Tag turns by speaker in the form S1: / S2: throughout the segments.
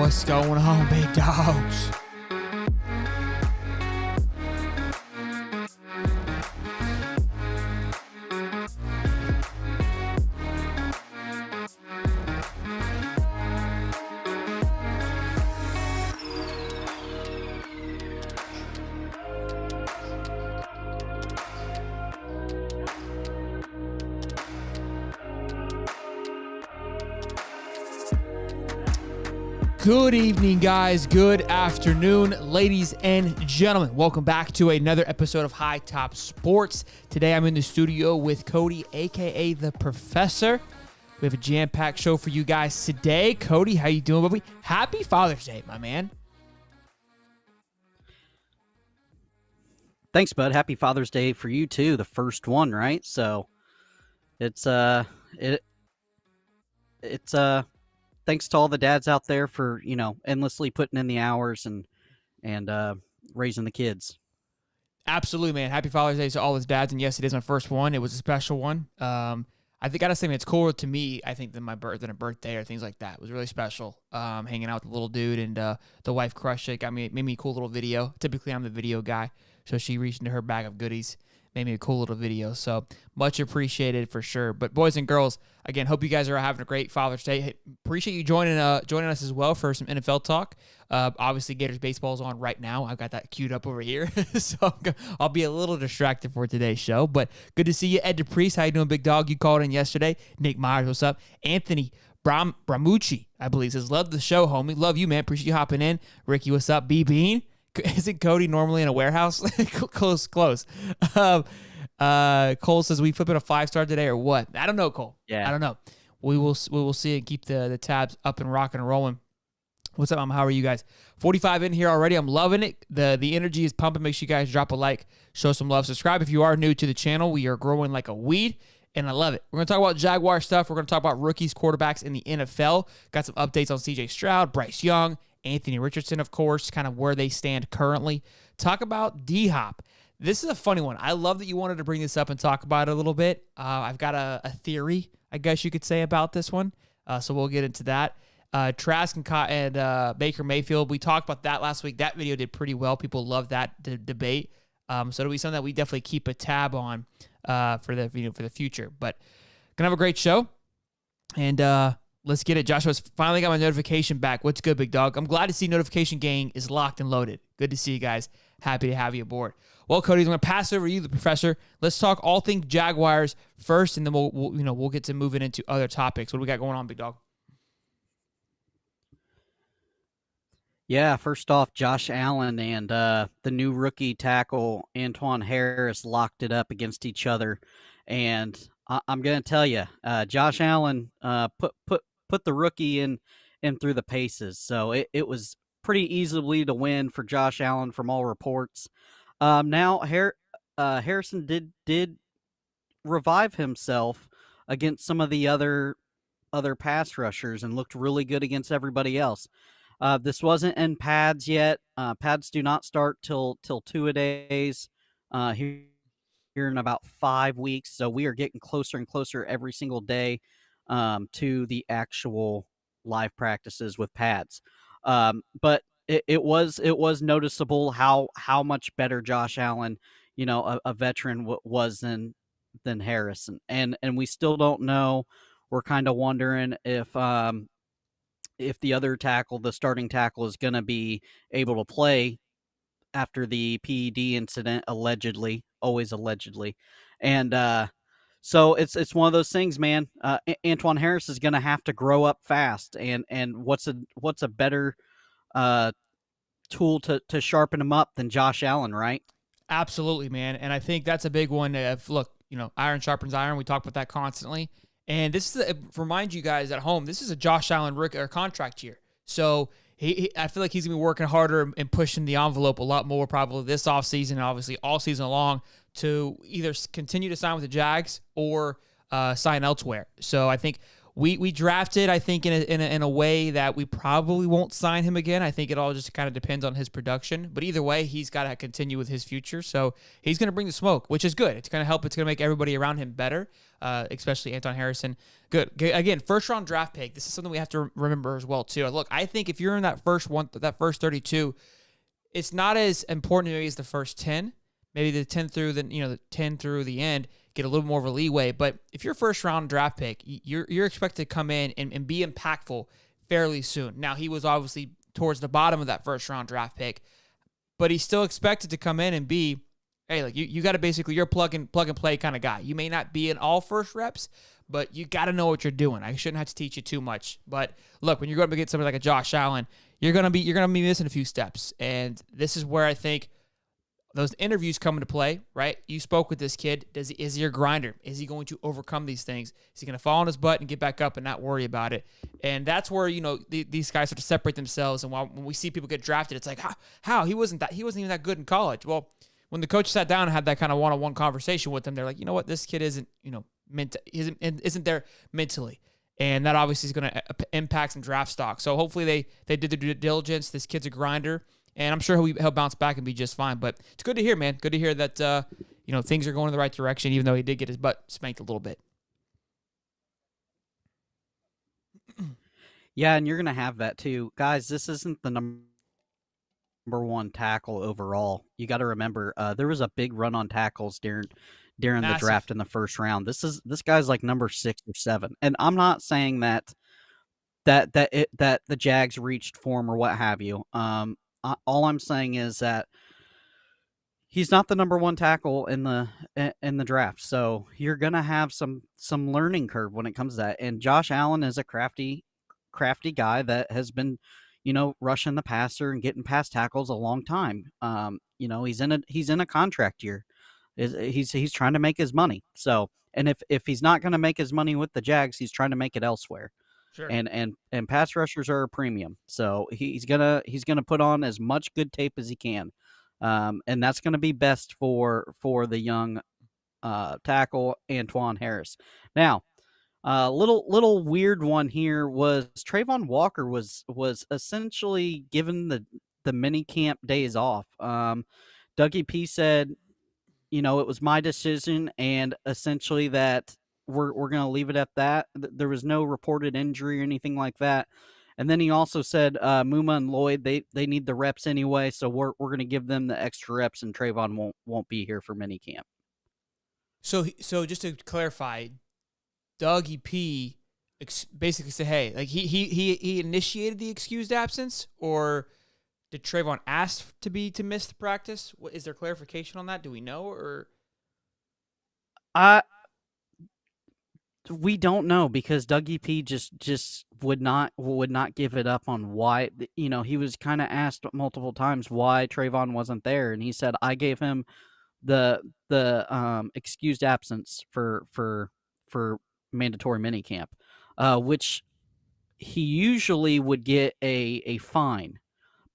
S1: What's going on, big dogs? Good evening, guys. Good afternoon, ladies and gentlemen. Welcome back to another episode of High Top Sports. Today, I'm in the studio with Cody, a.k.a. The Professor. We have a jam-packed show for you guys today. Cody, how you doing, baby? Happy Father's Day, my man.
S2: Thanks, bud. Happy Father's Day for you, too. The first one, right? So, it's thanks to all the dads out there for, endlessly putting in the hours and raising the kids.
S1: Absolutely, man. Happy Father's Day to all his dads. And yes, it is my first one. It was a special one. I think I gotta say, man, it's cooler to me, I think, than a birthday or things like that. It was really special. Hanging out with the little dude and the wife crushed it. Made me a cool little video. Typically, I'm the video guy, so she reached into her bag of goodies. Made me a cool little video, so much appreciated for sure. But boys and girls, again, hope you guys are having a great Father's Day. Hey, appreciate you joining us as well for some NFL talk. Obviously, Gators baseball is on right now. I've got that queued up over here, so I'll be a little distracted for today's show. But good to see you, Ed DePriest. How you doing, big dog? You called in yesterday. Nick Myers, what's up? Anthony Bramucci, I believe, says, love the show, homie. Love you, man. Appreciate you hopping in. Ricky, what's up? B Bean. Isn't Cody normally in a warehouse? Close. Cole says, we flipping a 5-star today or what? I don't know, Cole.
S2: Yeah.
S1: I don't know. We will see and keep the tabs up and rocking and rolling. What's up, Mom? How are you guys? 45 in here already. I'm loving it. The energy is pumping. Make sure you guys drop a like, show some love. Subscribe if you are new to the channel. We are growing like a weed, and I love it. We're going to talk about Jaguar stuff. We're going to talk about rookies, quarterbacks in the NFL. Got some updates on C.J. Stroud, Bryce Young, Anthony Richardson, of course, kind of where they stand currently. Talk about D-Hop. This is a funny one. I love that you wanted to bring this up and talk about it a little bit. I've got a theory, I guess you could say, about this one, so we'll get into that. Trask and Baker Mayfield, we talked about that last week. That video did pretty well. People love that debate. So it'll be something that we definitely keep a tab on for the future. But gonna have a great show, and let's get it. Joshua's finally got my notification back. What's good, big dog? I'm glad to see Notification Gang is locked and loaded. Good to see you guys. Happy to have you aboard. Well, Cody, I'm going to pass over to you, the Professor. Let's talk all things Jaguars first, and then we'll get to moving into other topics. What do we got going on, big dog?
S2: Yeah, first off, Josh Allen and the new rookie tackle, Antoine Harris, locked it up against each other. And I'm going to tell you, Josh Allen put the rookie in through the paces. So it was pretty easily to win for Josh Allen from all reports. Now Harrison did revive himself against some of the other pass rushers and looked really good against everybody else. This wasn't in pads yet. Pads do not start till 2-a-days here in about 5 weeks. So we are getting closer and closer every single day to the actual live practices with pads. But it was noticeable how much better Josh Allen, a veteran was than Harrison. And we still don't know. We're kind of wondering if the other tackle, the starting tackle, is going to be able to play after the PED incident, allegedly, always allegedly. And so it's one of those things, man. Antoine Harris is going to have to grow up fast, and what's a better tool to sharpen him up than Josh Allen, right?
S1: Absolutely, man. And I think that's a big one. Look, iron sharpens iron. We talk about that constantly. And this is, remind you guys at home, this is a Josh Allen contract year. So I feel like he's going to be working harder and pushing the envelope a lot more probably this offseason and obviously all season long to either continue to sign with the Jags or sign elsewhere. So I think we drafted, I think, in a way that we probably won't sign him again. I think it all just kind of depends on his production. But either way, he's got to continue with his future. So he's going to bring the smoke, which is good. It's going to help. It's going to make everybody around him better, especially Anton Harrison. Good. Again, first-round draft pick. This is something we have to remember as well, too. Look, I think if you're in that first 32, it's not as important maybe as the first 10. Maybe the 10 through the 10 through the end get a little more of a leeway. But if you're first round draft pick, you're expected to come in and be impactful fairly soon. Now he was obviously towards the bottom of that first round draft pick, but he's still expected to come in and be, hey, like you got to basically, you're a plug and play kind of guy. You may not be in all first reps, but you got to know what you're doing. I shouldn't have to teach you too much. But look, when you're going to get somebody like a Josh Allen, you're gonna be missing a few steps, and this is where I think those interviews come into play, right? You spoke with this kid. Is he a grinder? Is he going to overcome these things? Is he going to fall on his butt and get back up and not worry about it? And that's where, these guys start to separate themselves. And when we see people get drafted, it's like, how? He wasn't even that good in college. Well, when the coach sat down and had that kind of one-on-one conversation with them, they're like, you know what? This kid isn't there mentally. And that obviously is going to impact some draft stock. So hopefully they did the due diligence. This kid's a grinder. And I'm sure he'll bounce back and be just fine. But it's good to hear, man. Good to hear that things are going in the right direction, even though he did get his butt spanked a little bit.
S2: Yeah, and you're going to have that too. Guys, this isn't the number one tackle overall. You got to remember, there was a big run on tackles during the draft in the first round. This guy's like number 6 or 7. And I'm not saying that the Jags reached for him or what have you. All I'm saying is that he's not the number one tackle in the draft, so you're gonna have some learning curve when it comes to that. And Josh Allen is a crafty guy that has been, rushing the passer and getting past tackles a long time. He's in a contract year. He's trying to make his money. So, and if he's not going to make his money with the Jags, he's trying to make it elsewhere.
S1: Sure.
S2: And pass rushers are a premium, so he's gonna put on as much good tape as he can, and that's gonna be best for the young tackle Antoine Harris. Now, little weird one here was Travon Walker was essentially given the mini camp days off. Dougie P said, it was my decision, and essentially that we're going to leave it at that. There was no reported injury or anything like that. And then he also said Muma and Lloyd, they need the reps anyway, so we're going to give them the extra reps, and Travon won't be here for minicamp.
S1: So just to clarify, Dougie P basically said, hey, like he initiated the excused absence, or did Travon ask to miss the practice? Is there clarification on that? Do we know, or?
S2: We don't know, because Dougie P just would not give it up on why. He was kind of asked multiple times why Travon wasn't there, and he said, I gave him the excused absence for mandatory minicamp, which he usually would get a fine.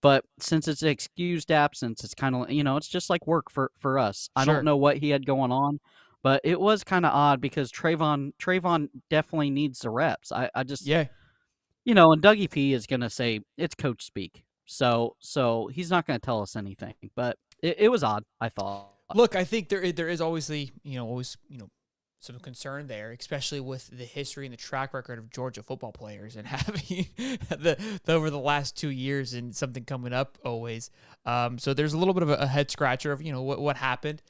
S2: But since it's an excused absence, it's kind of, it's just like work for us.
S1: Sure.
S2: I don't know what he had going on. But it was kind of odd, because Travon definitely needs the reps. I just,
S1: yeah,
S2: and Dougie P is going to say it's coach speak. So he's not going to tell us anything. But it was odd, I thought.
S1: Look, I think there is obviously, some concern there, especially with the history and the track record of Georgia football players, and having over the last 2 years and something coming up always. So there's a little bit of a head scratcher of, what happened.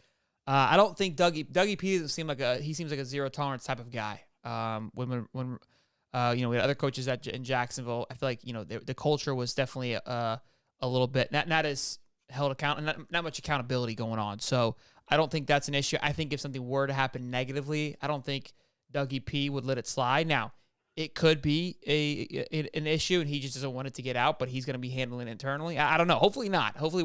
S1: I don't think Dougie P doesn't seem like he seems like a zero tolerance type of guy. When we had other coaches in Jacksonville, I feel like the culture was definitely a little bit not as held account, not much accountability going on. So I don't think that's an issue. I think if something were to happen negatively, I don't think Dougie P would let it slide. Now, it could be an issue, and he just doesn't want it to get out, but he's going to be handling it internally. I don't know. Hopefully not. Hopefully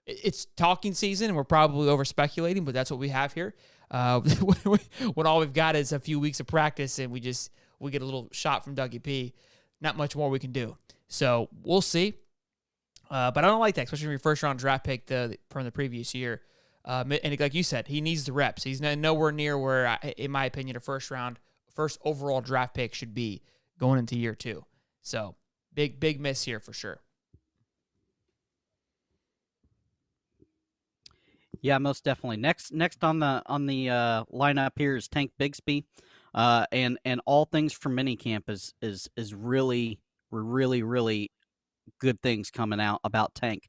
S1: it's talking season, and we're probably over speculating, but that's what we have here. When all we've got is a few weeks of practice, and we get a little shot from Dougie P. Not much more we can do. So we'll see. But I don't like that, especially when your first round draft pick from the previous year. And like you said, he needs the reps. He's nowhere near where, in my opinion, a first round first overall draft pick should be going into year 2. So big miss here for sure.
S2: Yeah, most definitely. Next on the lineup here is Tank Bigsby, and all things from minicamp is really good things coming out about Tank.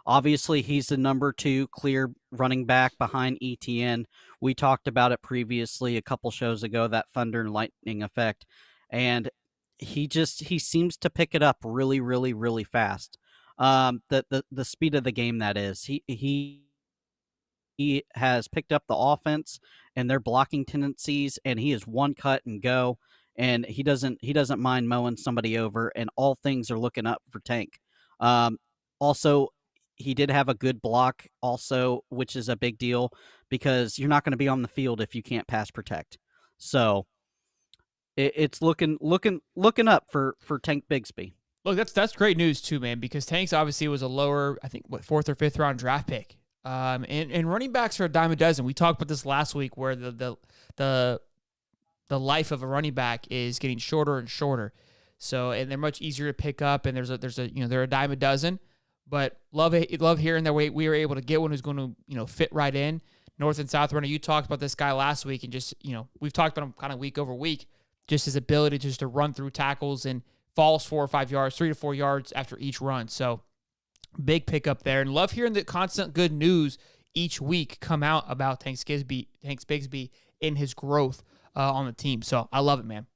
S2: Obviously, he's the number 2 clear running back behind ETN. We talked about it previously a couple shows ago, that thunder and lightning effect, and he seems to pick it up really fast. The speed of the game, that is. He has picked up the offense and their blocking tendencies, and he is one cut and go. And he doesn't mind mowing somebody over, and all things are looking up for Tank. Also, he did have a good block, also, which is a big deal because you're not going to be on the field if you can't pass protect. So it's looking up for Tank Bigsby.
S1: Look, that's great news too, man, because Tanks obviously was a lower, I think, 4th or 5th round draft pick. And running backs are a dime a dozen. We talked about this last week, where the life of a running back is getting shorter and shorter. So, and they're much easier to pick up, and they're a dime a dozen. But love hearing that we were able to get one who's going to fit right in. North and South runner. You talked about this guy last week, and just we've talked about him kind of week over week. Just his ability just to run through tackles and falls 4 or 5 yards, 3 to 4 yards after each run. So big pickup there, and love hearing the constant good news each week come out about Tank Bigsby in his growth on the team. So I love it, man.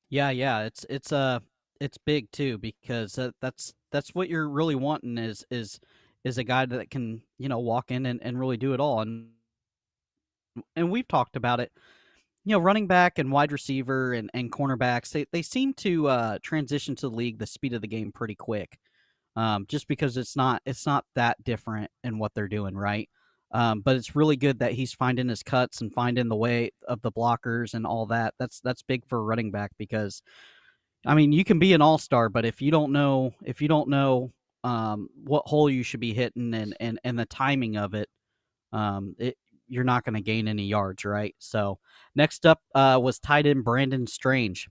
S2: Yeah, it's big too, because that's what you're really wanting is a guy that can walk in and really do it all. And we've talked about it. Running back and wide receiver and cornerbacks, they seem to transition to the league, the speed of the game, pretty quick. Just because it's not that different in what they're doing, right? But it's really good that he's finding his cuts and finding the way of the blockers and all that. That's big for a running back, because I mean, you can be an all-star, but if you don't know what hole you should be hitting and the timing of it, you're not going to gain any yards, right? So next up was tight end Brandon Strange.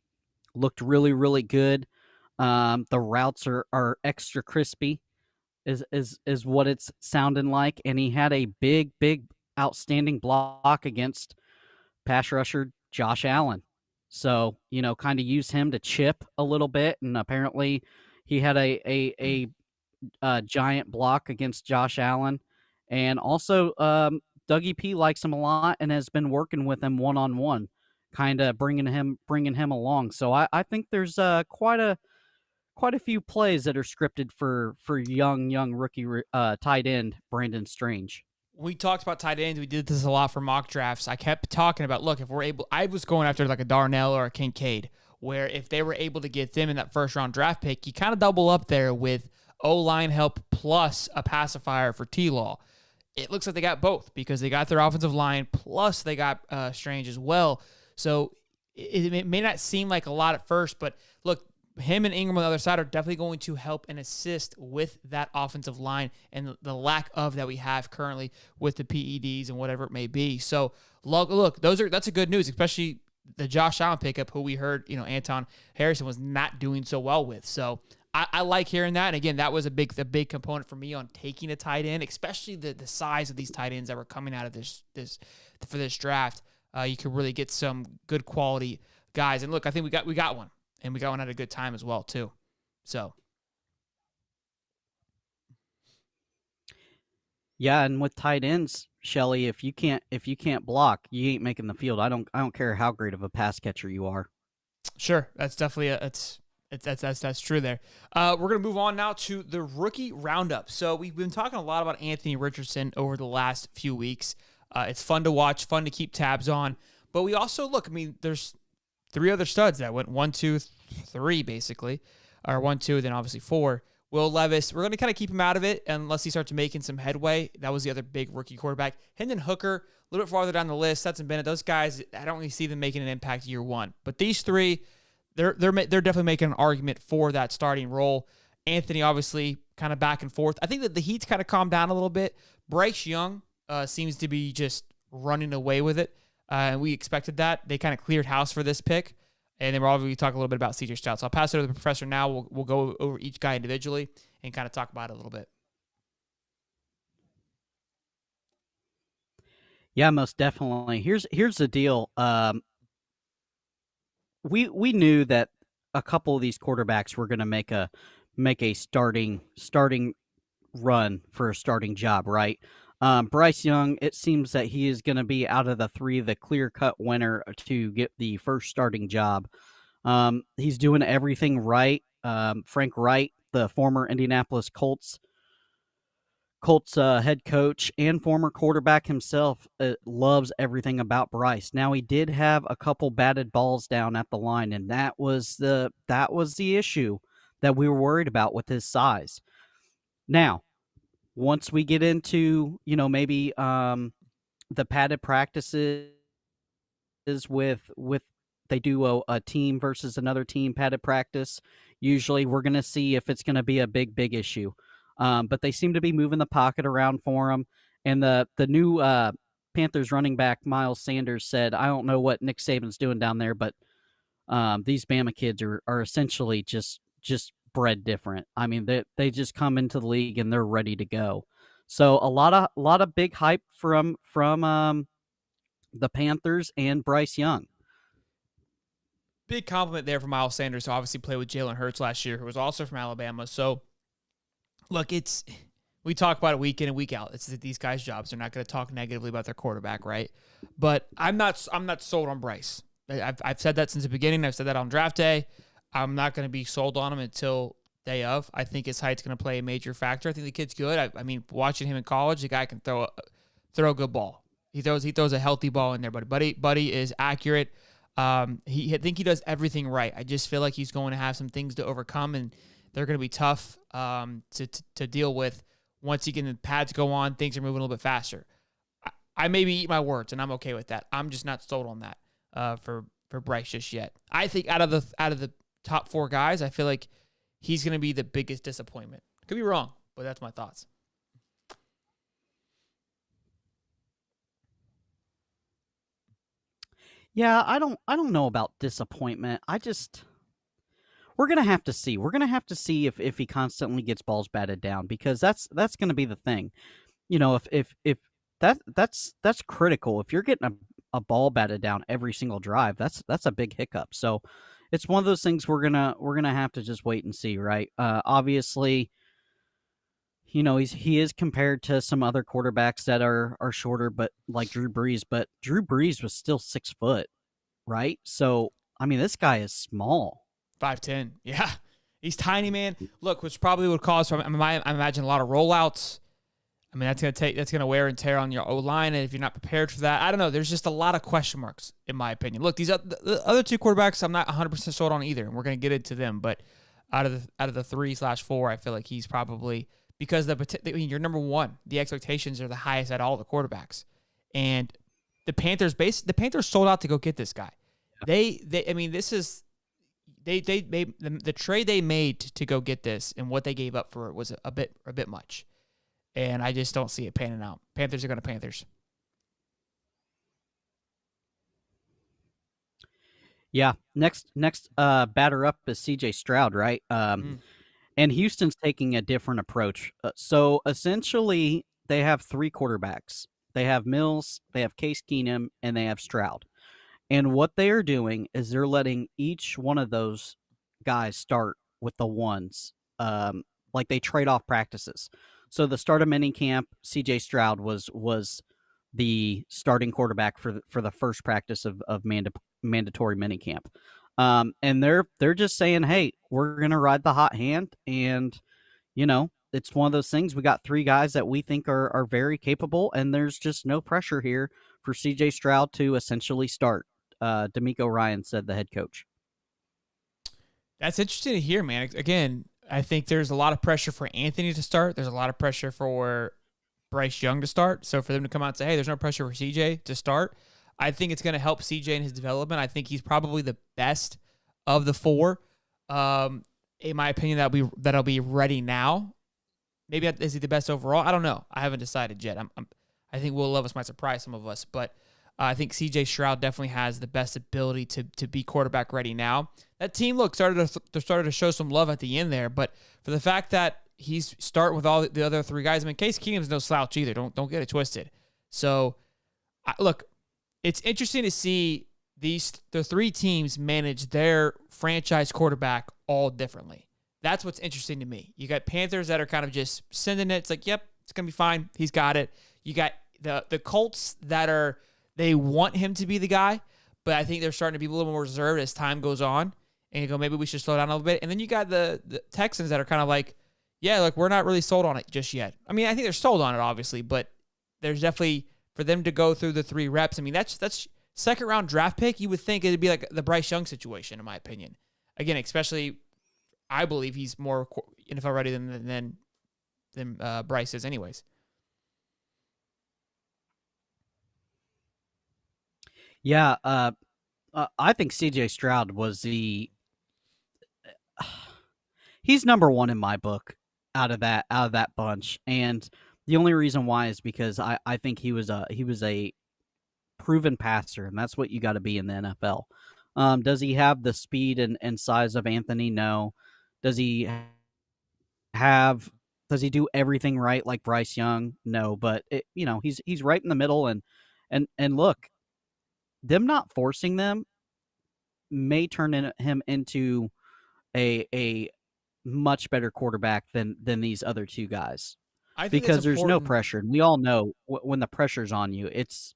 S2: Looked really good. The routes are extra crispy, is what it's sounding like, and he had a big outstanding block against pass rusher Josh Allen. So kind of use him to chip a little bit, and apparently he had a giant block against Josh Allen, and also Dougie P likes him a lot and has been working with him one-on-one, kind of bringing him along. So I think there's quite a few plays that are scripted for young rookie tight end Brandon Strange.
S1: We talked about tight ends. We did this a lot for mock drafts. I kept talking about, look, if we're able, I was going after like a Darnell or a Kincaid, where if they were able to get them in that first round draft pick, you kind of double up there with O-line help plus a pacifier for T-Law. It looks like they got both, because they got their offensive line plus they got Strange as well. So it may not seem like a lot at first, but look, him and Ingram on the other side are definitely going to help and assist with that offensive line and the lack of that we have currently with the PEDs and whatever it may be. So look, that's a good news, especially the Josh Allen pickup, who we heard, Anton Harrison was not doing so well with. So I like hearing that. And again, that was a big component for me on taking a tight end, especially the size of these tight ends that were coming out of this for this draft. You could really get some good quality guys. And look, I think we got one. And we got one at a good time as well, too. So,
S2: yeah, and with tight ends, Shelly, if you can't block, you ain't making the field. I don't care how great of a pass catcher you are.
S1: Sure, that's definitely that's true there. We're gonna move on now to the rookie roundup. So we've been talking a lot about Anthony Richardson over the last few weeks. It's fun to watch, fun to keep tabs on, but we also look. I mean, there's 3 other studs that went 1, 2, 3 basically, or 1, 2, then obviously 4. Will Levis, we're going to kind of keep him out of it unless he starts making some headway. That was the other big rookie quarterback. Hendon Hooker, a little bit farther down the list. Stetson Bennett, those guys, I don't really see them making an impact year 1. But these 3, they're definitely making an argument for that starting role. Anthony, obviously, kind of back and forth. I think that the Heat's kind of calmed down a little bit. Bryce Young seems to be just running away with it. And we expected that. They kind of cleared house for this pick. And then we're obviously talk a little bit about CJ Stroud. So I'll pass it to the professor now. We'll go over each guy individually and kind of talk about it a little bit.
S2: Yeah, most definitely. Here's the deal. We knew that a couple of these quarterbacks were going to make a starting run for a starting job, right? Bryce Young, it seems that he is going to be out of the three the clear-cut winner to get the first starting job. He's doing everything right. Frank Wright, the former Indianapolis Colts head coach and former quarterback himself, loves everything about Bryce. Now, he did have a couple batted balls down at the line, and that was the issue that we were worried about with his size. Now, once we get into, maybe the padded practices with they do a team versus another team padded practice, usually we're going to see if it's going to be a big issue. But they seem to be moving the pocket around for him. And the new Panthers running back, Miles Sanders, said, I don't know what Nick Saban's doing down there, but these Bama kids are essentially just bred different. I mean, they just come into the league and they're ready to go. So a lot of big hype from the Panthers and Bryce Young.
S1: Big compliment there for Miles Sanders, who obviously played with Jalen Hurts last year, who was also from Alabama. So, look, we talk about it week in and week out. It's these guys' jobs. They're not going to talk negatively about their quarterback, right? But I'm not sold on Bryce. I've said that since the beginning. I've said that on draft day. I'm not going to be sold on him until day of. I think his height's going to play a major factor. I think the kid's good. I mean, watching him in college, the guy can throw a good ball. He throws a healthy ball in there, but Buddy is accurate. I think he does everything right. I just feel like he's going to have some things to overcome, and they're going to be tough to deal with. Once the pads go on, things are moving a little bit faster. I maybe eat my words, and I'm okay with that. I'm just not sold on that for Bryce just yet. I think out of the top four guys, I feel like he's going to be the biggest disappointment. Could be wrong, but that's my thoughts.
S2: Yeah, I don't know about disappointment. We're gonna have to see. We're gonna have to see if he constantly gets balls batted down, because that's gonna be the thing. If that's critical. If you're getting a ball batted down every single drive, that's a big hiccup. So it's one of those things we're gonna have to just wait and see, right? Obviously, he is compared to some other quarterbacks that are shorter, but like Drew Brees. But Drew Brees was still 6 foot, right? So I mean, this guy is small.
S1: 5'10". Yeah, he's tiny, man. Look, which probably would cause I imagine a lot of rollouts. I mean, that's gonna wear and tear on your O line, and if you're not prepared for that, I don't know. There's just a lot of question marks, in my opinion. Look, the other two quarterbacks, I'm not 100% sold on either, and we're gonna get into them. But out of the 3/4, I feel like he's probably, because you're number one. The expectations are the highest at all the quarterbacks, and the Panthers sold out to go get this guy. The trade they made to go get this and what they gave up for it was a bit much, and I just don't see it panning out. Panthers are going to Panthers.
S2: Yeah. Next batter up is CJ Stroud, right? And Houston's taking a different approach. So essentially, they have three quarterbacks. They have Mills, they have Case Keenum, and they have Stroud. And what they are doing is they're letting each one of those guys start with the ones. Like they trade off practices. So the start of minicamp, CJ Stroud was the starting quarterback for the first practice of mandatory minicamp. And they're just saying, hey, we're going to ride the hot hand. And, it's one of those things. We got three guys that we think are very capable, and there's just no pressure here for CJ Stroud to essentially start. D'Amico Ryan said, the head coach.
S1: That's interesting to hear, man. Again, I think there's a lot of pressure for Anthony to start. There's a lot of pressure for Bryce Young to start. So for them to come out and say, hey, there's no pressure for CJ to start, I think it's going to help CJ in his development. I think he's probably the best of the four. In my opinion, that'll be ready now. Maybe is he the best overall? I don't know. I haven't decided yet. I think Will Levis might surprise some of us, but I think C.J. Stroud definitely has the best ability to be quarterback ready now. That team started to show some love at the end there, but for the fact that he's starting with all the other three guys, I mean, Case Keenum's no slouch either. Don't get it twisted. So, look, it's interesting to see the three teams manage their franchise quarterback all differently. That's what's interesting to me. You got Panthers that are kind of just sending it. It's like, yep, it's going to be fine. He's got it. You got the Colts that they want him to be the guy, but I think they're starting to be a little more reserved as time goes on. And you go, maybe we should slow down a little bit. And then you got the Texans that are kind of like, yeah, like we're not really sold on it just yet. I mean, I think they're sold on it, obviously, but there's definitely, for them to go through the 3 reps, I mean, that's second round draft pick. You would think it'd be like the Bryce Young situation, in my opinion. Again, especially, I believe he's more NFL ready than Bryce is, anyways.
S2: Yeah, I think C.J. Stroud was he's number one in my book out of that bunch, and the only reason why is because I think he was a proven passer, and that's what you got to be in the NFL. Does he have the speed and size of Anthony? No. Does he do everything right like Bryce Young? No. But he's right in the middle, and look, them not forcing them may turn him into a much better quarterback than these other two guys, because there's no pressure, and we all know when the pressure's on you, it's.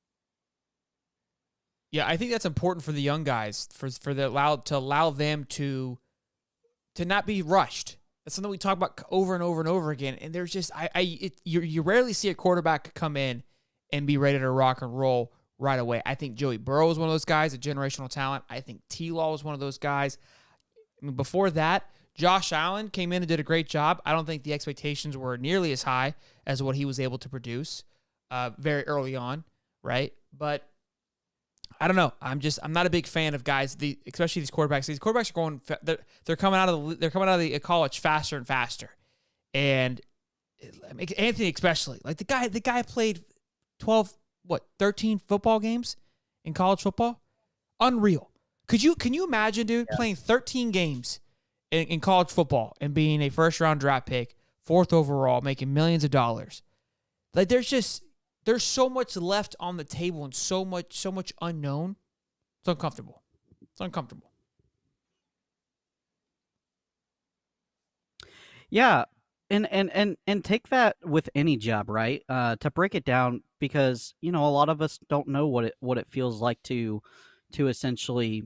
S1: Yeah, I think that's important for the young guys, to allow them to not be rushed. That's something we talk about over and over and over again. And there's just you rarely see a quarterback come in and be ready to rock and roll right away. I think Joey Burrow is one of those guys, a generational talent. I think T-Law is one of those guys. I mean, before that, Josh Allen came in and did a great job. I don't think the expectations were nearly as high as what he was able to produce very early on, right? But I don't know. I'm not a big fan of guys, especially these quarterbacks. These quarterbacks are going. They're coming out of the college faster and faster, and Anthony especially. Like the guy played 13 football games in college football. Unreal. Can you imagine, dude, playing 13 games in college football and being a first round draft pick, 4th overall, making millions of dollars? Like there's so much left on the table and so much unknown. It's uncomfortable.
S2: Yeah, and take that with any job, right? To break it down, because a lot of us don't know what it feels like to essentially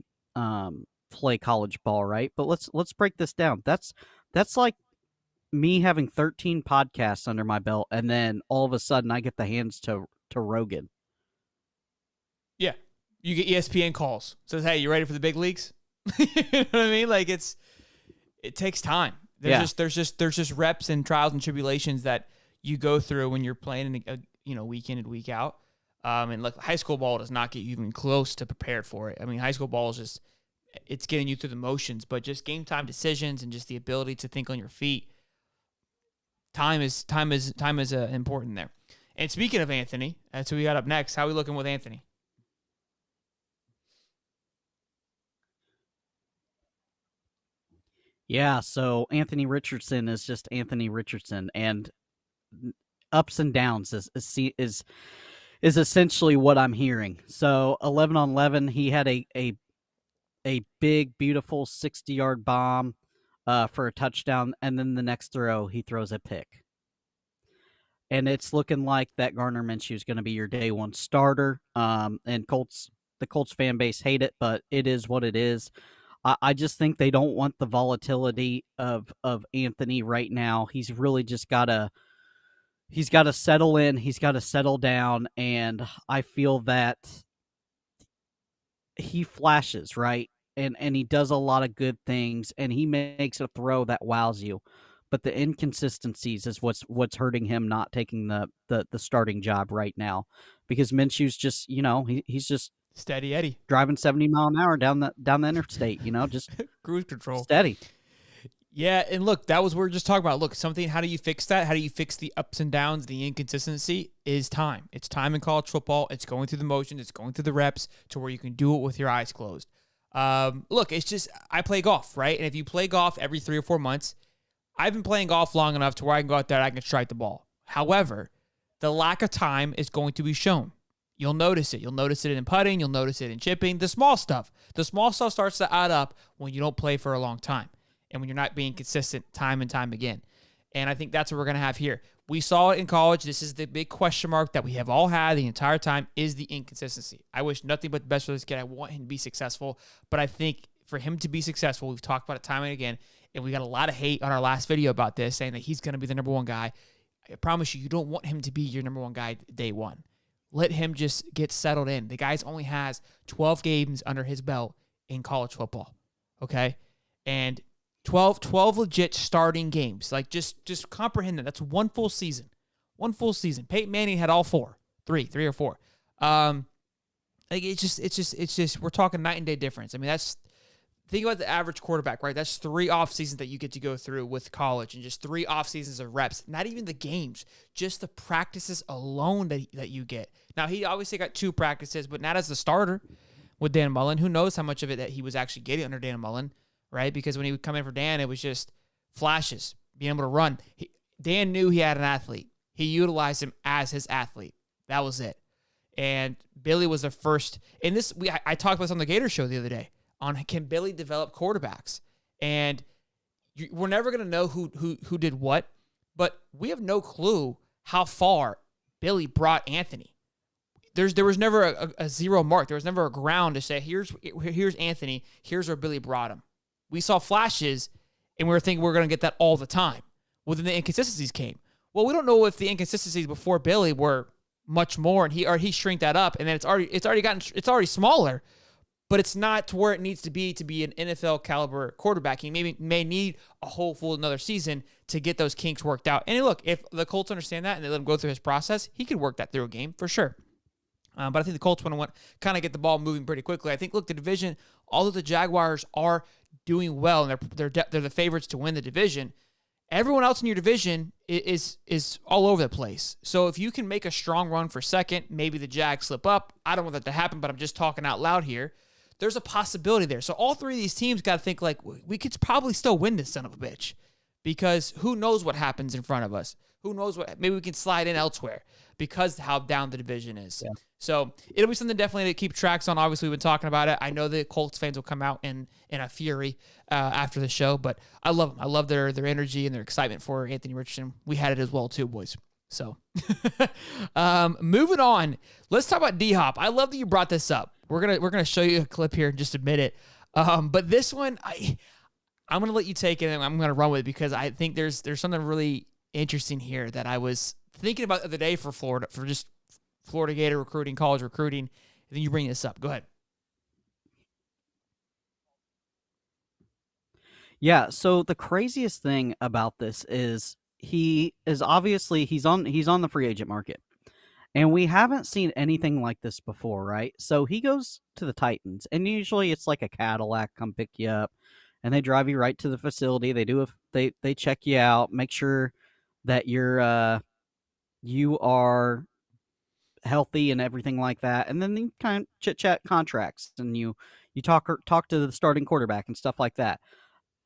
S2: play college ball, right? But let's break this down. That's like me having 13 podcasts under my belt, and then all of a sudden I get the hands to Rogan.
S1: Yeah. You get ESPN calls. Says, hey, you ready for the big leagues? You know what I mean? Like it takes time. There's just reps and trials and tribulations that you go through when you're playing week in and week out. And look, high school ball does not get you even close to prepared for it. I mean, high school ball is it's getting you through the motions, but just game time decisions and just the ability to think on your feet. Time is important there. And speaking of Anthony, that's who we got up next. How are we looking with Anthony?
S2: Yeah, so Anthony Richardson is just Anthony Richardson, and ups and downs is essentially what I'm hearing. So 11 on 11, he had a big, beautiful 60-yard bomb for a touchdown, and then the next throw he throws a pick. And it's looking like that Gardner Minshew is going to be your day one starter. And the Colts fan base hate it, but it is what it is. I just think they don't want the volatility of Anthony right now. He's really just got to settle in. He's got to settle down, and I feel that he flashes, right? And he does a lot of good things, and he makes a throw that wows you. But the inconsistencies is what's hurting him not taking the starting job right now, because Minshew's just he's just
S1: steady Eddie
S2: driving 70 mile an hour down the interstate, just
S1: cruise control.
S2: Steady.
S1: Yeah, and look, that was what we were just talking about. Look, how do you fix that? How do you fix the ups and downs, the inconsistency? Is time. It's time in college football. It's going through the motions. It's going through the reps to where you can do it with your eyes closed. Look, it's just, I play golf, right? And if you play golf every 3 or 4 months, I've been playing golf long enough to where I can go out there and I can strike the ball. However, the lack of time is going to be shown. You'll notice it. You'll notice it in putting. You'll notice it in chipping. The small stuff. The small stuff starts to add up when you don't play for a long time and when you're not being consistent time and time again. And I think that's what we're going to have here. We saw it in college. This is the big question mark that we have all had the entire time, is the inconsistency. I wish nothing but the best for this kid. I want him to be successful. But I think for him to be successful, we've talked about it time and again, and we got a lot of hate on our last video about this, saying that he's going to be the number one guy. I promise you, you don't want him to be your number one guy day one. Let him just get settled in. The guy's only has 12 games under his belt in college football, okay? And 12 legit starting games. Like, just comprehend that. That's one full season. One full season. Peyton Manning had all three or four. Like, it's just we're talking night and day difference. I mean, think about the average quarterback, right? That's 3 off seasons that you get to go through with college, and just 3 off seasons of reps. Not even the games, just the practices alone that you get. Now, he obviously got 2 practices, but not as the starter with Dan Mullen. Who knows how much of it that he was actually getting under Dan Mullen, right? Because when he would come in for Dan, it was just flashes, being able to run. Dan knew he had an athlete. He utilized him as his athlete. That was it. And Billy was the first. And this, I talked about this on the Gator Show the other day, on can Billy develop quarterbacks. And we're never going to know who did what, but we have no clue how far Billy brought Anthony. There was never a zero mark. There was never a ground to say, here's Anthony, here's where Billy brought him. We saw flashes, and we were thinking we're going to get that all the time. Well, then the inconsistencies came. Well, we don't know if the inconsistencies before Billy were much more, and he shrinked that up, and then it's already smaller, but it's not to where it needs to be an NFL caliber quarterback. He may need a whole full another season to get those kinks worked out. And look, if the Colts understand that and they let him go through his process, he could work that through a game for sure. But I think the Colts want to kind of get the ball moving pretty quickly. I think, look, the division, although the Jaguars are doing well and they're the favorites to win the division, everyone else in your division is all over the place. So if you can make a strong run for second, maybe the Jags slip up. I don't want that to happen, but I'm just talking out loud here. There's a possibility there. So all 3 of these teams got to think like, we could probably still win this son of a bitch, because who knows what happens in front of us? Who knows maybe we can slide in elsewhere because how down the division is. Yeah. So it'll be something definitely to keep tracks on. Obviously, we've been talking about it. I know the Colts fans will come out in a fury after the show, but I love them. I love their energy and their excitement for Anthony Richardson. We had it as well too, boys. So moving on, let's talk about D-Hop. I love that you brought this up. We're gonna show you a clip here in just a minute. But this one, I'm gonna let you take it and I'm gonna run with it, because I think there's something really interesting here that I was thinking about the other day for Florida, for just Florida Gator recruiting, college recruiting. And then you bring this up. Go ahead.
S2: Yeah, so the craziest thing about this is he's on the free agent market. And we haven't seen anything like this before, right? So he goes to the Titans, and usually it's like a Cadillac come pick you up, and they drive you right to the facility. They check you out, make sure that you are healthy and everything like that, and then you kind of chit chat contracts, and you talk to the starting quarterback and stuff like that.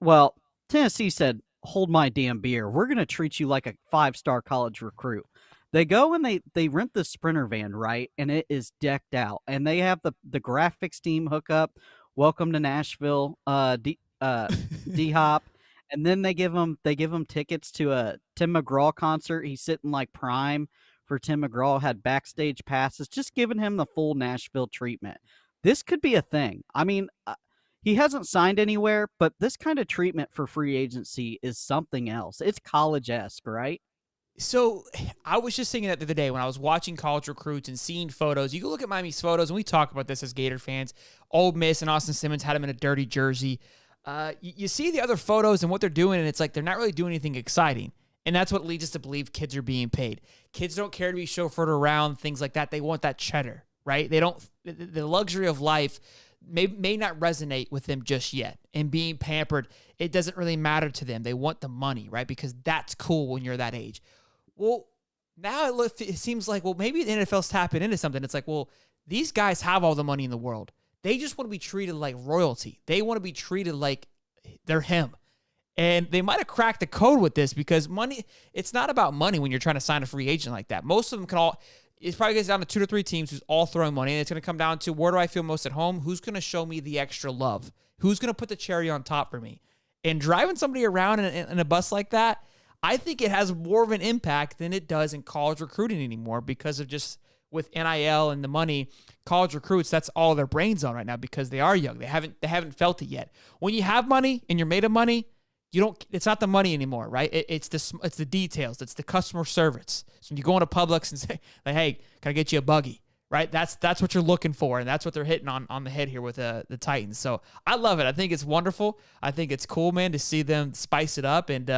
S2: Well, Tennessee said, "Hold my damn beer. We're going to treat you like a 5-star college recruit." They go and they rent the Sprinter van, right? And it is decked out. And they have the graphics team hook up. Welcome to Nashville, D-Hop. And then they give him tickets to a Tim McGraw concert. He's sitting like prime for Tim McGraw, had backstage passes, just giving him the full Nashville treatment. This could be a thing. I mean, he hasn't signed anywhere, but this kind of treatment for free agency is something else. It's college-esque, right?
S1: So I was just thinking that the other day when I was watching college recruits and seeing photos. You can look at Miami's photos, and we talk about this as Gator fans. Ole Miss and Austin Simmons had him in a dirty jersey. You see the other photos and what they're doing, and it's like they're not really doing anything exciting. And that's what leads us to believe kids are being paid. Kids don't care to be chauffeured around, things like that. They want that cheddar, right? They don't, the luxury of life, may not resonate with them just yet. And being pampered, it doesn't really matter to them. They want the money, right? Because that's cool when you're that age. Well, now it seems like, well, maybe the NFL's tapping into something. It's like, well, these guys have all the money in the world. They just want to be treated like royalty. They want to be treated like they're him. And they might have cracked the code with this because money, it's not about money when you're trying to sign a free agent like that. Most of them it probably gets down to 2 to 3 teams who's all throwing money. And it's going to come down to, where do I feel most at home? Who's going to show me the extra love? Who's going to put the cherry on top for me? And driving somebody around in a bus like that, I think it has more of an impact than it does in college recruiting anymore, because of just with NIL and the money, college recruits, that's all their brains on right now because they are young. They haven't felt it yet. When you have money and you're made of money, it's not the money anymore, right? It's the details. It's the customer service. So when you go into Publix and say, like, hey, can I get you a buggy? Right? That's what you're looking for, and that's what they're hitting on the head here with the Titans. So I love it. I think it's wonderful. I think it's cool, man, to see them spice it up. And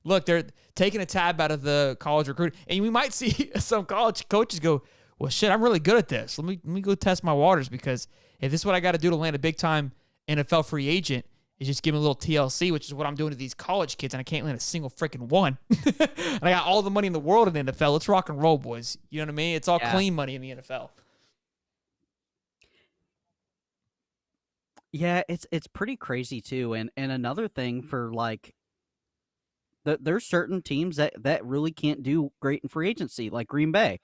S1: look, they're taking a tab out of the college recruiting. And we might see some college coaches go, well, shit, I'm really good at this. Let me go test my waters, because if this is what I got to do to land a big-time NFL free agent, is just give me a little TLC, which is what I'm doing to these college kids, and I can't land a single freaking one. And I got all the money in the world in the NFL. Let's rock and roll, boys. You know what I mean? It's all clean money in the NFL.
S2: Yeah, it's pretty crazy too. And another thing for like, there's certain teams that really can't do great in free agency, like Green Bay,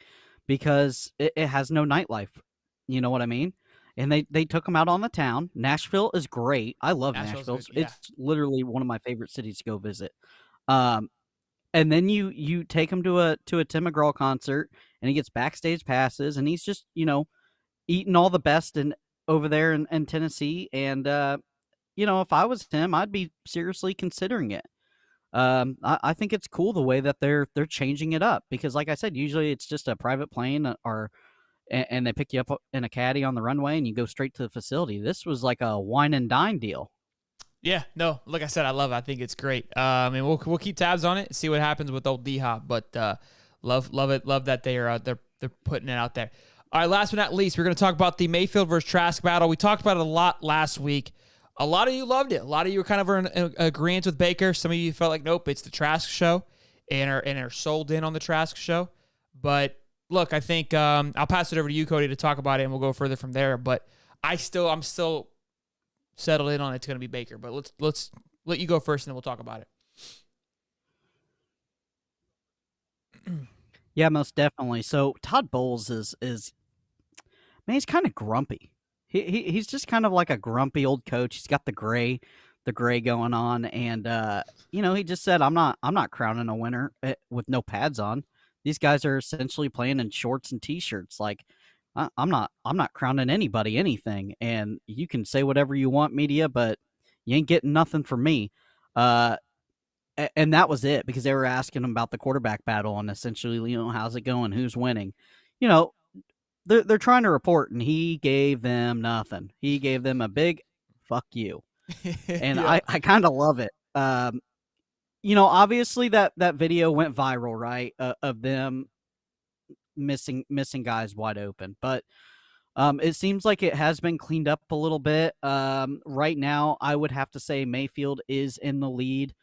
S2: because it has no nightlife. You know what I mean? And they took them out on the town. Nashville is great. I love Nashville.
S1: Good, yeah.
S2: It's literally one of my favorite cities to go visit. And then you take him to a Tim McGraw concert, and he gets backstage passes, and he's just, eating all the best over there in Tennessee. And if I was him, I'd be seriously considering it. I think it's cool the way that they're changing it up, because, like I said, usually it's just a private plane and they pick you up in a caddy on the runway and you go straight to the facility. This was like a wine and dine deal.
S1: Yeah, no, like I said, I love it. I think it's great. And we'll keep tabs on it, see what happens with old D-Hop. But love it. Love that they're putting it out there. All right, last but not least, we're going to talk about the Mayfield versus Trask battle. We talked about it a lot last week. A lot of you loved it. A lot of you were kind of in agreement with Baker. Some of you felt like, nope, it's the Trask show, and are sold in on the Trask show. But look, I think I'll pass it over to you, Cody, to talk about it, and we'll go further from there. But I'm still settled in on it's going to be Baker. But let's let you go first, and then we'll talk about it.
S2: Yeah, most definitely. So Todd Bowles is man, he's kind of grumpy. He's just kind of like a grumpy old coach. He's got the gray going on, and he just said, I'm not crowning a winner with no pads on. These guys are essentially playing in shorts and t-shirts. Like, I'm not crowning anybody anything, and you can say whatever you want, media, but you ain't getting nothing from me. And that was it, because they were asking him about the quarterback battle and essentially, how's it going? Who's winning? They're trying to report, and he gave them nothing. He gave them a big fuck you. And yeah. I kind of love it. Obviously that video went viral, right? Of them missing guys wide open. But it seems like it has been cleaned up a little bit. Right now, I would have to say Mayfield is in the lead.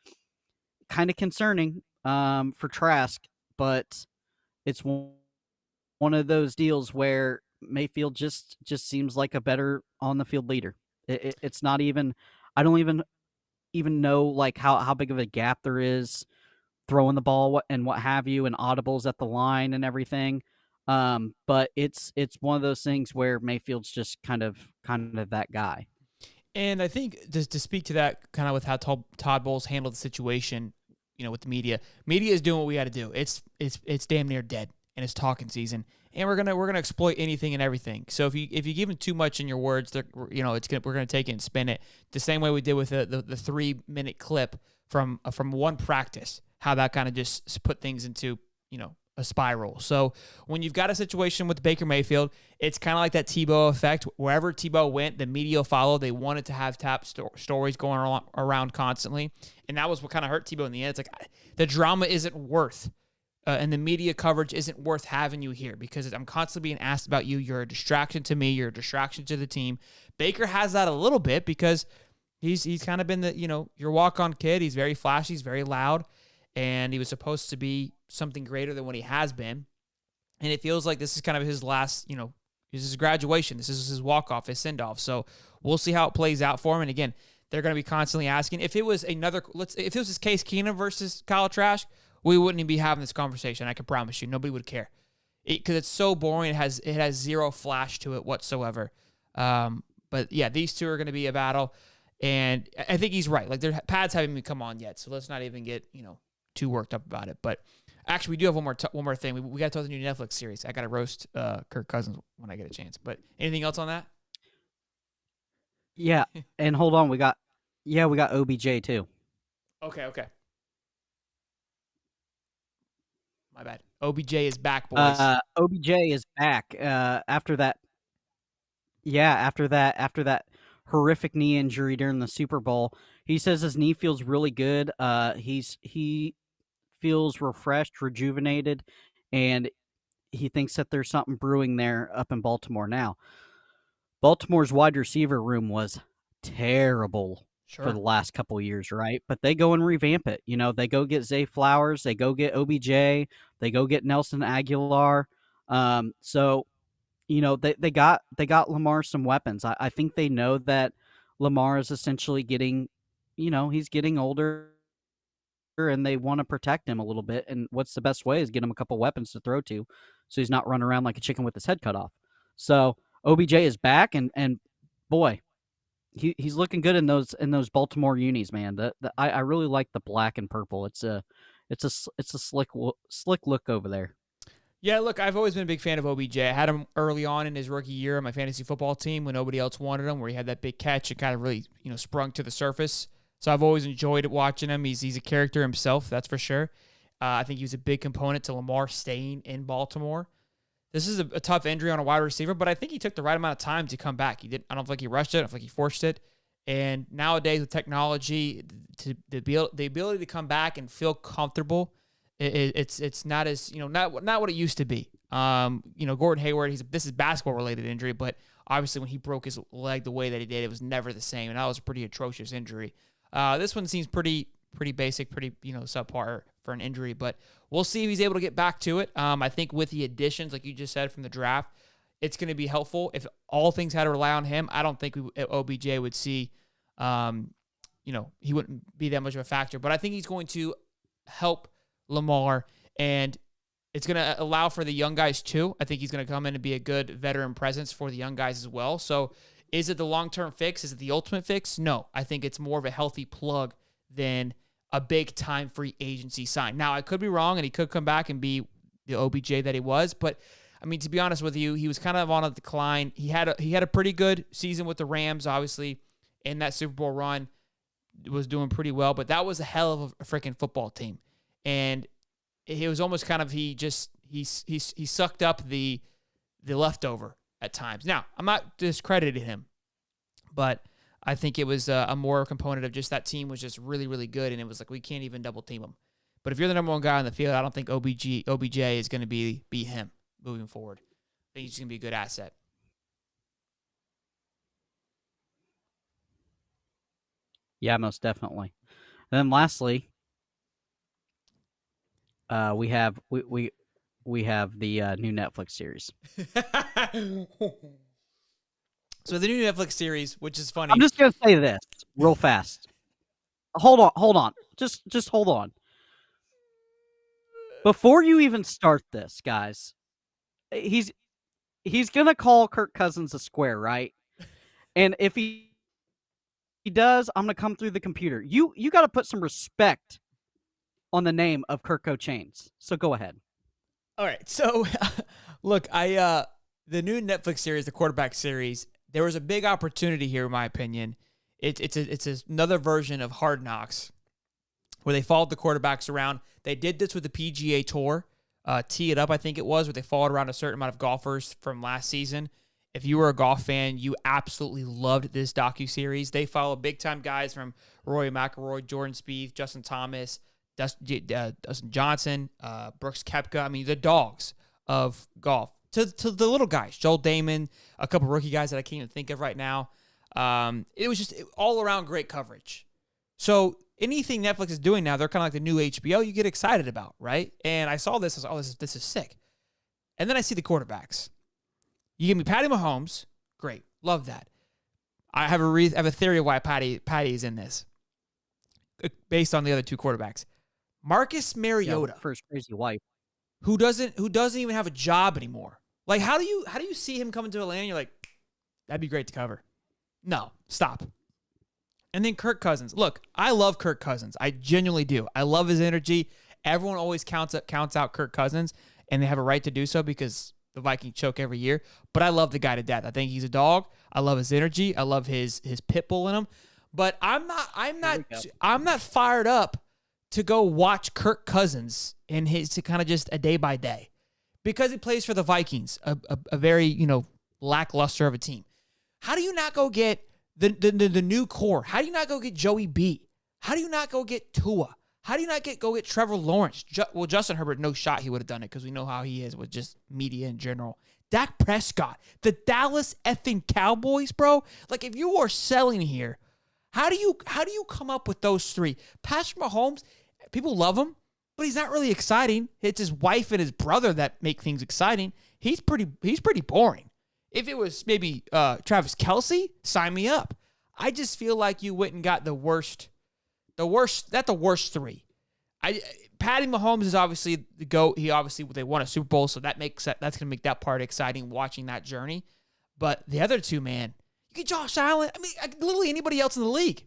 S2: Kind of concerning for Trask, but it's one of those deals where Mayfield just seems like a better on the field leader. It's not even, I don't even know like how big of a gap there is throwing the ball and what have you, and audibles at the line and everything. But it's one of those things where Mayfield's just kind of that guy.
S1: And I think just to speak to that, kind of with how Todd Bowles handled the situation, with the media is doing what we got to do. It's damn near dead, and it's talking season, and we're gonna exploit anything and everything. So if you give them too much in your words, we're gonna take it and spin it the same way we did with the 3-minute clip from one practice. How that kind of just put things into a spiral. So when you've got a situation with Baker Mayfield, it's kind of like that Tebow effect. Wherever Tebow went, the media will follow. They wanted to have stories going around constantly, and that was what kind of hurt Tebow in the end. It's like the drama isn't worth and the media coverage isn't worth having you here because I'm constantly being asked about you. You're a distraction to me. You're a distraction to the team. Baker has that a little bit because he's kind of been your walk-on kid. He's very flashy. He's very loud, and he was supposed to be something greater than what he has been. And it feels like this is kind of his last, this is his graduation. This is his walk-off, his send-off. So we'll see how it plays out for him. And again, they're going to be constantly asking. If it was if it was Case Keenum versus Kyle Trask, we wouldn't even be having this conversation. I can promise you, nobody would care because it's so boring. It has zero flash to it whatsoever. But yeah, these two are going to be a battle, and I think he's right. Like their pads haven't even come on yet, so let's not even get too worked up about it. But actually, we do have one more thing. We got to talk the new Netflix series. I got to roast Kirk Cousins when I get a chance. But anything else on that?
S2: Yeah, and hold on, we got OBJ too.
S1: Okay. My bad. OBJ is back, boys.
S2: OBJ is back after that. Yeah, after that horrific knee injury during the Super Bowl. He says his knee feels really good. He feels refreshed, rejuvenated, and he thinks that there's something brewing there up in Baltimore now. Baltimore's wide receiver room was terrible for the last couple of years, right? But they go and revamp it. They go get Zay Flowers, they go get OBJ, they go get Nelson Aguilar. So they got Lamar some weapons. I think they know that Lamar is essentially getting, he's getting older, and they want to protect him a little bit. And what's the best way is get him a couple weapons to throw to, so he's not running around like a chicken with his head cut off. So OBJ is back, and boy, he's looking good in those Baltimore unis, man. I really like the black and purple. It's a slick look over there.
S1: Yeah, look, I've always been a big fan of OBJ. I had him early on in his rookie year on my fantasy football team when nobody else wanted him, where he had that big catch and kind of really, sprung to the surface. So I've always enjoyed watching him. He's a character himself, that's for sure. I think he was a big component to Lamar staying in Baltimore. This is a tough injury on a wide receiver, but I think he took the right amount of time to come back. I don't think he rushed it. I don't think he forced it. And nowadays with technology, the ability to come back and feel comfortable, it's not as not what it used to be. Gordon Hayward, this is basketball related injury, but obviously when he broke his leg the way that he did, it was never the same, and that was a pretty atrocious injury. This one seems pretty basic, pretty subpar for an injury, but we'll see if he's able to get back to it. I think with the additions, like you just said, from the draft, it's going to be helpful. If all things had to rely on him, I don't think OBJ would see, he wouldn't be that much of a factor. But I think he's going to help Lamar, and it's going to allow for the young guys too. I think he's going to come in and be a good veteran presence for the young guys as well. So is it the long-term fix? Is it the ultimate fix? No. I think it's more of a healthy plug than a big-time free agency sign. Now, I could be wrong, and he could come back and be the OBJ that he was, but I mean, to be honest with you, he was kind of on a decline. He had a pretty good season with the Rams, obviously, in that Super Bowl run. Was doing pretty well, but that was a hell of a freaking football team. And it was almost kind of he sucked up the leftover at times. Now, I'm not discrediting him, but I think it was a more component of just that team was just really, really good, and it was like we can't even double team him. But if you're the number one guy on the field, I don't think OBJ is going to be him moving forward. I think he's going to be a good asset.
S2: Yeah, most definitely. And then lastly, we have the new Netflix series.
S1: So the new Netflix series, which is funny.
S2: I'm just gonna say this real fast. Hold on. Just hold on. Before you even start this, guys, he's gonna call Kirk Cousins a square, right? And if he does, I'm gonna come through the computer. You got to put some respect on the name of Kirk Chains. So go ahead.
S1: All right. So look, the new Netflix series, the quarterback series, there was a big opportunity here, in my opinion. It's another version of Hard Knocks, where they followed the quarterbacks around. They did this with the PGA Tour, Tee It Up, I think it was, where they followed around a certain amount of golfers from last season. If you were a golf fan, you absolutely loved this docuseries. They follow big-time guys from Rory McIlroy, Jordan Spieth, Justin Thomas, Dustin Johnson, Brooks Koepka. I mean, the dogs of golf. To the little guys, Joel Damon, a couple rookie guys that I can't even think of right now. It was just all around great coverage. So anything Netflix is doing now, they're kind of like the new HBO. You get excited about, right? And I saw this. I was, oh, this is sick. And then I see the quarterbacks. You give me Patty Mahomes, great, love that. I have a theory of why Patty is in this, based on the other two quarterbacks. Marcus Mariota,
S2: for his crazy wife,
S1: who doesn't even have a job anymore. Like, how do you see him coming to Atlanta? And you're like, that'd be great to cover. No, stop. And then Kirk Cousins. Look, I love Kirk Cousins. I genuinely do. I love his energy. Everyone always counts out Kirk Cousins, and they have a right to do so because the Vikings choke every year. But I love the guy to death. I think he's a dog. I love his energy. I love his pit bull in him. But I'm not fired up to go watch Kirk Cousins in his to kind of just a day by day, because he plays for the Vikings, a very lackluster of a team. How do you not go get the new core? How do you not go get Joey B? How do you not go get Tua? How do you not go get Trevor Lawrence? Justin Herbert, no shot he would have done it because we know how he is with just media in general. Dak Prescott, the Dallas effing Cowboys, bro. Like, if you are selling here, how do you come up with those three? Patrick Mahomes, people love him, but he's not really exciting. It's his wife and his brother that make things exciting. He's pretty boring. If it was maybe Travis Kelce, sign me up. I just feel like you went and got the worst, that's the worst three. Patty Mahomes is obviously the GOAT. They won a Super Bowl, so that's going to make that part exciting, watching that journey. But the other two, man, you get Josh Allen. I mean, literally anybody else in the league.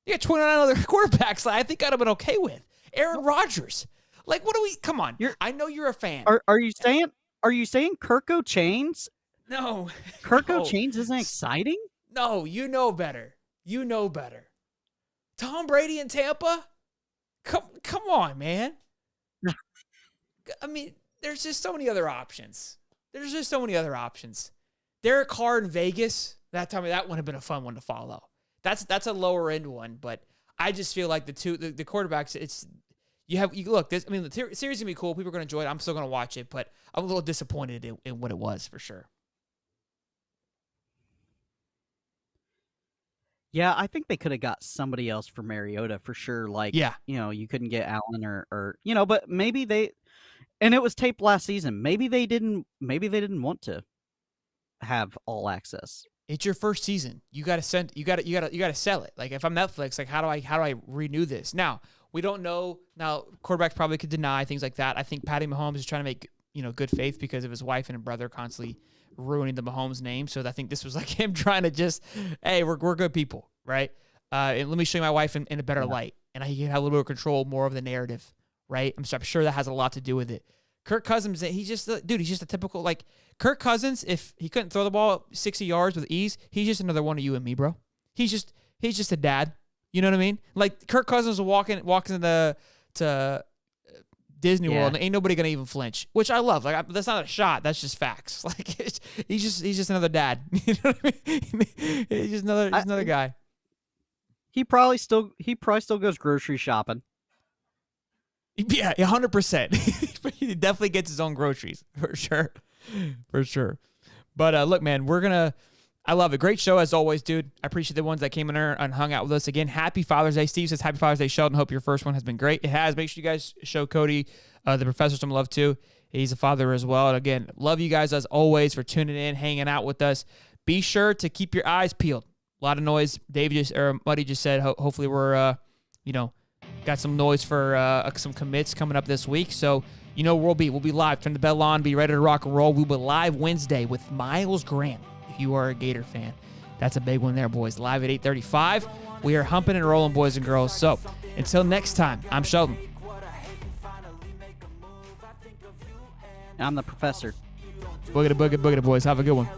S1: You got 29 other quarterbacks that I think I'd have been okay with. Aaron Rodgers. Like, what do we? Come on. I know you're a fan.
S2: Are you saying Kirko Chains?
S1: No.
S2: Kirko Chains isn't exciting?
S1: No, you know better. You know better. Tom Brady in Tampa? Come on, man. I mean, there's just so many other options. Derek Carr in Vegas, that would have been a fun one to follow. That's a lower end one, but I just feel like the quarterbacks, the series is gonna be cool. People are gonna enjoy it. I'm still gonna watch it, but I'm a little disappointed in what it was for sure.
S2: Yeah, I think they could have got somebody else for Mariota for sure. Like, you couldn't get Allen or but maybe and it was taped last season. Maybe they didn't want to have all access.
S1: It's your first season. You got to sell it. Like, if I'm Netflix, like, how do I renew this? Now, we don't know. Now, quarterbacks probably could deny things like that. I think Patty Mahomes is trying to make, good faith because of his wife and brother constantly ruining the Mahomes name. So I think this was like him trying to just, hey, we're good people, right? And let me show you my wife in a better light. And he can have a little bit of control, more of the narrative, right? I'm sure that has a lot to do with it. Kirk Cousins, he's just a typical, like, Kirk Cousins, if he couldn't throw the ball 60 yards with ease, he's just another one of you and me, bro. He's just a dad. You know what I mean? Like, Kirk Cousins will walk into Disney World, and ain't nobody gonna even flinch, which I love. Like, that's not a shot. That's just facts. Like, he's just another dad. You know what I mean? He's just another guy.
S2: He probably still goes grocery shopping.
S1: Yeah, 100%. He definitely gets his own groceries for sure. But look, man, I love it. Great show as always, dude. I appreciate the ones that came in there and hung out with us again. Happy Father's Day. Steve says, Happy Father's Day, Sheldon. Hope your first one has been great. It has. Make sure you guys show Cody, the professor, some love too. He's a father as well. And again, love you guys as always for tuning in, hanging out with us. Be sure to keep your eyes peeled. A lot of noise. Muddy just said, hopefully we're, got some noise for some commits coming up this week. So, we'll be live. Turn the bell on. Be ready to rock and roll. We'll be live Wednesday with Miles Graham. If you are a Gator fan, that's a big one there, boys. Live at 8:35. We are humping and rolling, boys and girls. So, until next time, I'm Sheldon.
S2: I'm the professor.
S1: Boogity, boogity, boogity, boys. Have a good one.